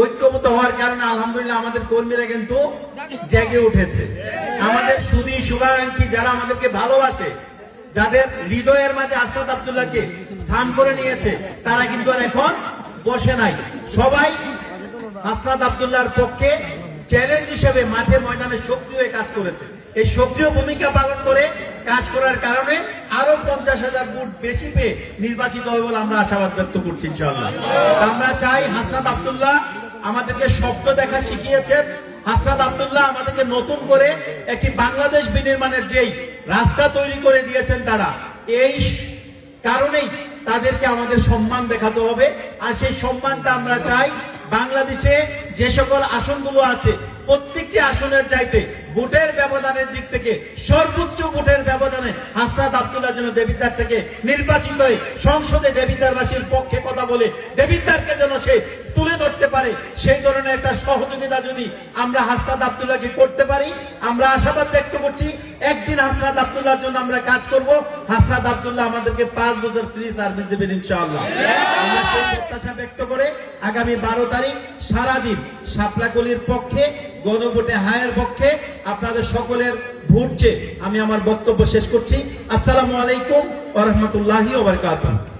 ঐক্যবদ্ধ হওয়ার কারণে আলহামদুলিল্লাহ আমাদের কর্মীরা কিন্তু জেগে উঠেছে। আমাদের সুধী শুভাকাঙ্ক্ষী যারা আমাদেরকে ভালোবাসে, যাদের হৃদয়ের মাঝে আশরাফ আব্দুল্লাহকে স্থান করে নিয়েছে, তারা কিন্তু আর এখন বসে নাই। সবাই আশরাফ আব্দুল্লাহর পক্ষে চ্যালেঞ্জ হিসেবে মাঠে ময়দানে সক্রিয় হয়ে কাজ করেছে। এই সক্রিয় ভূমিকা পালন করে কাজ করার কারণে আরো 50,000 ভোট বেশি পেয়ে নির্বাচিত হবে বলে আমরা আশাবাদ ব্যক্ত করছি ইনশাআল্লাহ। আমরা চাই, আশরাফ আব্দুল্লাহ আমাদেরকে স্বপ্ন দেখা শিখিয়েছেন। আশরাফ আব্দুল্লাহ আমাদেরকে নতুন করে একটি বাংলাদেশ বিনির্মাণের যেই রাস্তা তৈরি করে দিয়েছেন, তারা এই কারণেই তাদেরকে আমাদের সম্মান দেখাতে হবে। আর সেই সম্মানটা আমরা চাই বাংলাদেশে যে সকল আসনগুলো আছে প্রত্যেকটি আসনের চাইতে ভোটের ব্যবধানের দিক থেকে সর্বোচ্চ ভোটের ব্যবধানে আশরাফ আব্দুল্লাহ যেন দেবিদ্বার থেকে নির্বাচিত হয়ে সংসদে দেবিদ্বারবাসীর পক্ষে কথা বলে দেবিদ্বারকে যেন সে তুলে ধরতে পারে, সেই ধরনের একটা সহযোগিতা যদি আমরা আশরাফ আব্দুল্লাহকে করতে পারি, আমরা আশাবাদ ব্যক্ত করছি একদিন আশরাফ আব্দুল্লাহর জন্য আমরা কাজ করব। আশরাফ আব্দুল্লাহ আমাদেরকে 5 বছর ফ্রি সার্ভিস দেবেন ইনশাআল্লাহ। আমরা সেই প্রত্যাশা ব্যক্ত করে আগামী 12 তারিখ সারাদিন শাপলাকলির পক্ষে, গণভোটে হায়ের পক্ষে আপনাদের সকলের ভোট চেয়ে আমি আমার বক্তব্য শেষ করছি। আসসালামু আলাইকুম ওয়া রাহমাতুল্লাহি ওয়া বারাকাতুহু।